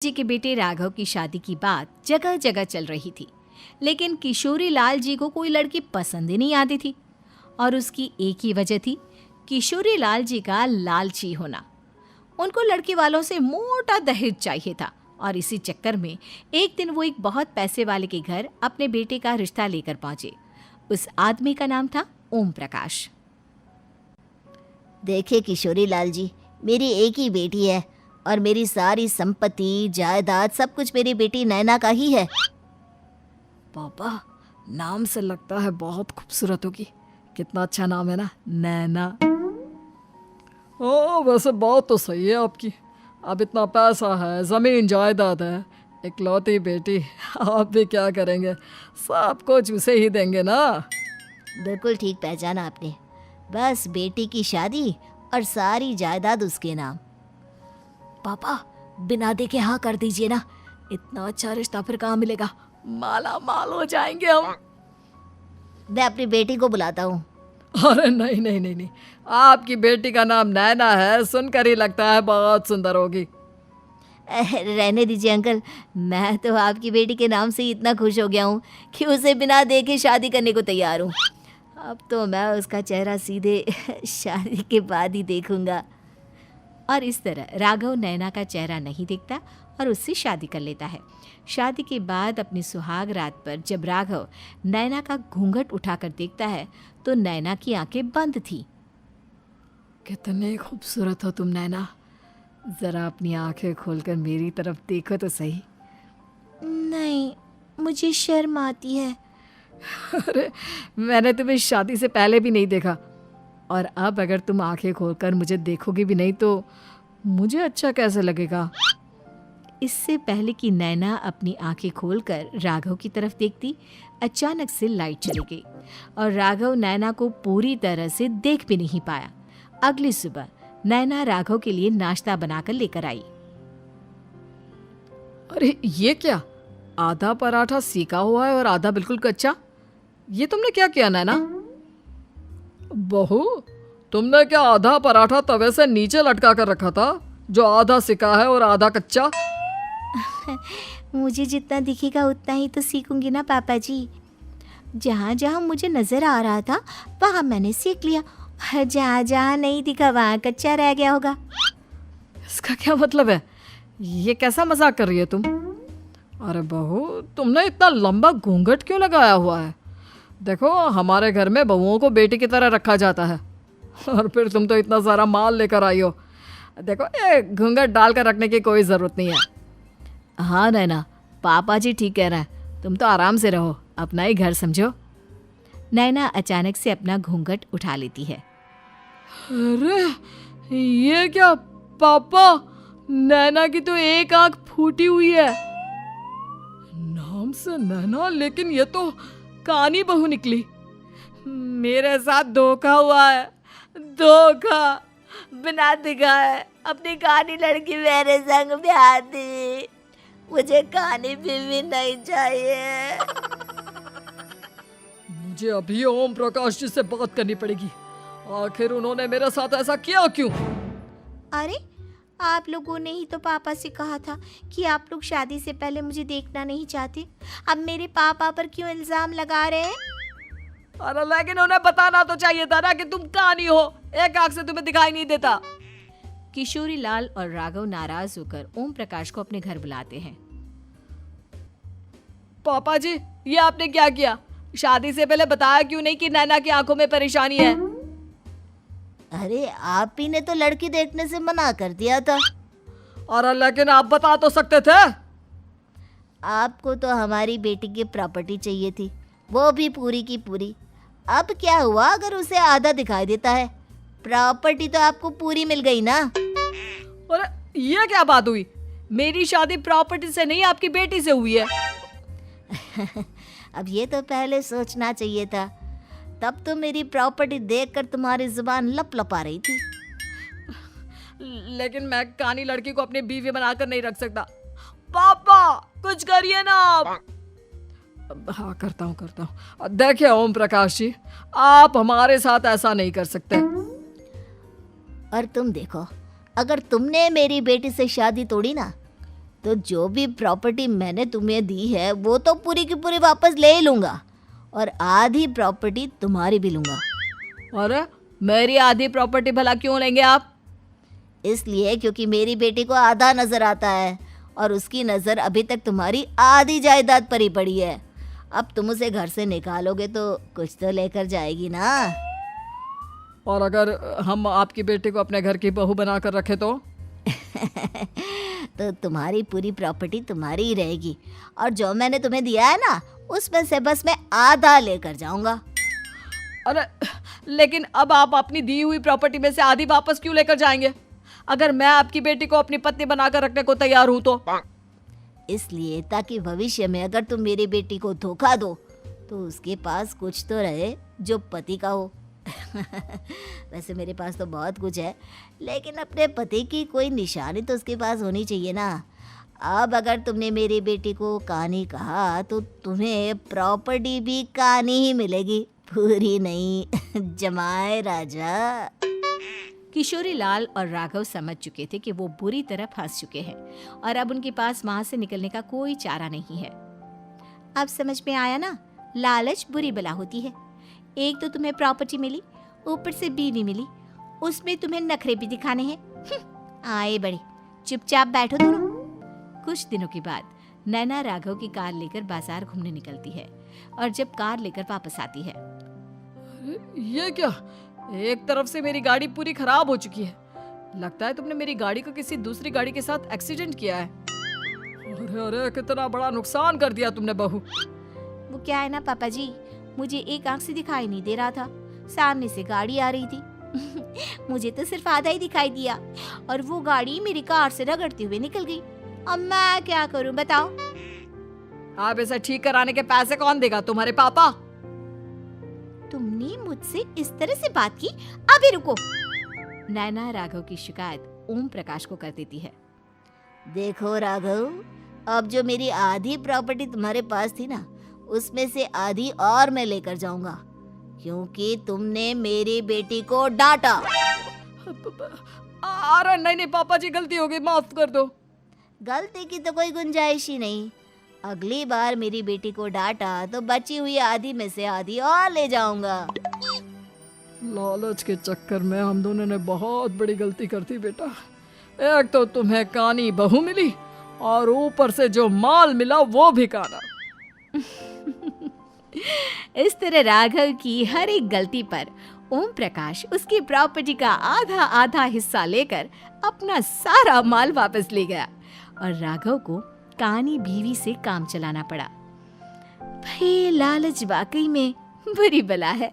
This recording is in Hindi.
जी के बेटे राघव की शादी की बात जगह जगह चल रही थी, लेकिन किशोरी लाल जी को कोई लड़की पसंद ही नहीं आती थी। और उसकी एक ही वजह थी, किशोरी लाल जी का लालची होना। उनको लड़की वालों से मोटा दहेज चाहिए था और इसी चक्कर में एक दिन वो एक बहुत पैसे वाले के घर अपने बेटे का रिश्ता लेकर पहुंचे। उस आदमी का नाम था ओम प्रकाश। देखिए किशोरी लाल जी, मेरी एक ही बेटी है और मेरी सारी संपत्ति जायदाद सब कुछ मेरी बेटी नैना का ही है। पापा, नाम से लगता है बहुत खूबसूरत होगी। कितना अच्छा नाम है ना, नैना। ओ, वैसे बात तो सही है आपकी। अब इतना पैसा है, ज़मीन जायदाद है, इकलौती बेटी, आप भी क्या करेंगे? सब कुछ उसे ही देंगे ना। बिल्कुल ठीक पहचाना आपने। बस बेटी की शादी और सारी जायदाद उसके नाम। पापा, बिना देखे हाँ कर दीजिए ना। इतना अच्छा रिश्ता फिर कहाँ मिलेगा? माला माल हो जाएंगे हम। मैं अपनी बेटी को बुलाता हूँ। अरे नहीं नहीं नहीं नहीं, आपकी बेटी का नाम नैना है, सुनकर ही लगता है बहुत सुंदर होगी। रहने दीजिए अंकल, मैं तो आपकी बेटी के नाम से ही इतना खुश हो गया हूँ कि उसे बिना देखे शादी करने को तैयार हूँ। अब तो मैं उसका चेहरा सीधे शादी के बाद ही देखूंगा। और इस तरह राघव नैना का चेहरा नहीं देखता और उससे शादी कर लेता है। शादी के बाद अपनी सुहाग रात पर जब राघव नैना का घूंघट उठाकर देखता है तो नैना की आंखें बंद थी। कितने खूबसूरत हो तुम नैना, जरा अपनी आंखें खोलकर मेरी तरफ देखो तो सही। नहीं, मुझे शर्म आती है। अरे, मैंने तुम्हें शादी से पहले भी नहीं देखा, और अब अगर तुम आंखें खोलकर मुझे देखोगी भी नहीं तो मुझे अच्छा कैसे लगेगा? इससे पहले कि नैना अपनी आंखें खोलकर राघव की तरफ देखती, अचानक से लाइट चली गई और राघव नैना को पूरी तरह से देख भी नहीं पाया। अगली सुबह नैना राघव के लिए नाश्ता बनाकर लेकर आई। अरे ये क्या, आधा पराठा सीका हुआ है और आधा बिल्कुल कच्चा। ये तुमने क्या किया नैना? बहू, तुमने क्या आधा पराठा तवे से नीचे लटका कर रखा था, जो आधा सिका है और आधा कच्चा? मुझे जितना दिखेगा उतना ही तो सीखूंगी ना पापा जी। जहाँ जहाँ मुझे नजर आ रहा था वहाँ मैंने सीख लिया, जहाँ जहाँ नहीं दिखा वहाँ कच्चा रह गया होगा। इसका क्या मतलब है? ये कैसा मजाक कर रही है तुम? अरे बहू, तुमने इतना लंबा घूंघट क्यों लगाया हुआ है? देखो, हमारे घर में बहुओं को बेटी की तरह रखा जाता है, और फिर तुम तो इतना सारा माल लेकर आई हो। देखो, ये घूंघट डालकर रखने की कोई ज़रूरत नहीं है। हाँ नैना, पापा जी ठीक कह रहे हैं, तुम तो आराम से रहो, अपना ही घर समझो। नैना अचानक से अपना घूंघट उठा लेती है। अरे ये क्या पापा, नैना की तो एक आंख फूटी हुई है। नाम से नैना, लेकिन ये तो कानी बहू निकली। मेरे साथ धोखा हुआ है, धोखा। बिना दिखाए अपनी कानी लड़की मेरे संग ब्याह दी। मुझे कानी बीवी नहीं चाहिए। मुझे अभी ओम प्रकाश जी से बात करनी पड़ेगी। आखिर उन्होंने मेरे साथ ऐसा किया क्यों? अरे, आप लोगों ने ही तो पापा से कहा था कि आप लोग शादी से पहले मुझे देखना नहीं चाहते। अब मेरे पापा पर क्यों इल्जाम लगा रहे हैं? अरे लेकिन उन्हें बताना तो चाहिए था ना कि तुम कानी हो, एक आंख से तुम्हें दिखाई नहीं देता। किशोरी लाल और राघव नाराज होकर ओम प्रकाश को अपने घर बुलाते हैं। पापा जी, ये आपने क्या किया? शादी से पहले बताया क्यों नहीं कि नैना की आंखों में परेशानी है? अरे, आप ही ने तो लड़की देखने से मना कर दिया था। और लेकिन आप बता तो सकते थे। आपको तो हमारी बेटी की प्रॉपर्टी चाहिए थी, वो भी पूरी की पूरी। अब क्या हुआ अगर उसे आधा दिखाई देता है? प्रॉपर्टी तो आपको पूरी मिल गई ना। अरे ये क्या बात हुई? मेरी शादी प्रॉपर्टी से नहीं, आपकी बेटी से हुई है। अब ये तो पहले सोचना चाहिए था, तब तो मेरी प्रॉपर्टी देखकर तुम्हारी जुबान लप लपा रही थी। लेकिन मैं कानी लड़की को अपनी बीवी बनाकर नहीं रख सकता। पापा, कुछ करिए ना आप। हाँ, करता हूँ। देखिए ओम प्रकाश जी, आप हमारे साथ ऐसा नहीं कर सकते। और तुम देखो, अगर तुमने मेरी बेटी से शादी तोड़ी ना तो जो भी प्रॉपर्टी मैंने तुम्हें दी है वो तो पूरी की पूरी वापस ले ही लूँगा और आधी प्रॉपर्टी तुम्हारी भी लूँगा। अरे मेरी आधी प्रॉपर्टी भला क्यों लेंगे आप? इसलिए क्योंकि मेरी बेटी को आधा नज़र आता है और उसकी नज़र अभी तक तुम्हारी आधी जायदाद पर ही पड़ी है। अब तुम उसे घर से निकालोगे तो कुछ तो लेकर जाएगी ना। और अगर हम आपकी बेटी को अपने घर की बहू बना कर रखे तो? तो तुम्हारी पूरी प्रॉपर्टी तुम्हारी ही रहेगी और जो मैंने तुम्हें दिया है ना उसमें से बस मैं आधा लेकर जाऊंगा। अरे लेकिन अब आप अपनी दी हुई प्रॉपर्टी में से आधी वापस क्यों लेकर जाएंगे? अगर मैं आपकी बेटी को अपनी पत्नी बनाकर रखने को तैयार हूं तो? इसलिए ताकि भविष्य में अगर तुम मेरी बेटी को धोखा दो तो उसके पास कुछ तो रहे जो पति का हो। वैसे मेरे पास तो बहुत कुछ है लेकिन अपने पति की कोई निशानी तो उसके पास होनी चाहिए ना। अब अगर तुमने मेरी बेटी को कानी कहा तो तुम्हें प्रॉपर्टी भी कानी ही मिलेगी, पूरी नहीं। जमाए राजा। किशोरी लाल और राघव समझ चुके थे कि वो बुरी तरह फंस चुके हैं और अब उनके पास वहां से निकलने का कोई चारा नहीं है। अब समझ में आया ना, लालच बुरी बला होती है। एक तो तुम्हें प्रॉपर्टी मिली, ऊपर से बीवी मिली, उसमें तुम्हें नखरे भी दिखाने हैं। आए बड़े, चुपचाप बैठो दोनों। कुछ दिनों के बाद नैना राघव की कार लेकर बाजार घूमने निकलती है और जब कार लेकर वापस आती है, ये क्या? एक तरफ से मेरी गाड़ी पूरी खराब हो चुकी है। लगता है तुमने मेरी गाड़ी को किसी दूसरी गाड़ी के साथ एक्सीडेंट किया है। अरे अरे कितना बड़ा नुकसान कर दिया तुमने बहू। वो क्या है ना पापा जी, मुझे एक आंख से दिखाई नहीं दे रहा था, सामने से गाड़ी आ रही थी। मुझे तो सिर्फ आधा ही दिखाई दिया और वो गाड़ी मेरी कार से रगड़ते हुए निकल गई। अब मैं क्या करूं बताओ? आप इसे ठीक कराने के पैसे कौन देगा? तुम्हारे पापा। तुमने मुझसे इस तरह से बात की? अभी रुको। नैना राघव की शिकायत ओम प्रकाश को कर देती है। देखो राघव, अब जो मेरी आधी प्रॉपर्टी तुम्हारे पास थी ना उसमें से आधी और मैं लेकर जाऊंगा क्योंकि तुमने मेरी बेटी को डांटा। अरे नहीं नहीं पापा जी, गलती हो गई, माफ कर दो। गलती की तो कोई गुंजाइश ही नहीं। अगली बार मेरी बेटी को डांटा तो बची हुई आधी में से आधी और ले जाऊंगा। लालच के चक्कर में हम दोनों ने बहुत बड़ी गलती कर दी बेटा। एक तो तुम्हें कानी बहू मिली और ऊपर से जो माल मिला वो भी काना। इस तरह राघव की हर एक गलती पर ओम प्रकाश उसकी प्रॉपर्टी का आधा आधा हिस्सा लेकर अपना सारा माल वापस ले गया और राघव को कानी बीवी से काम चलाना पड़ा। भाई लालच वाकई में बुरी बला है।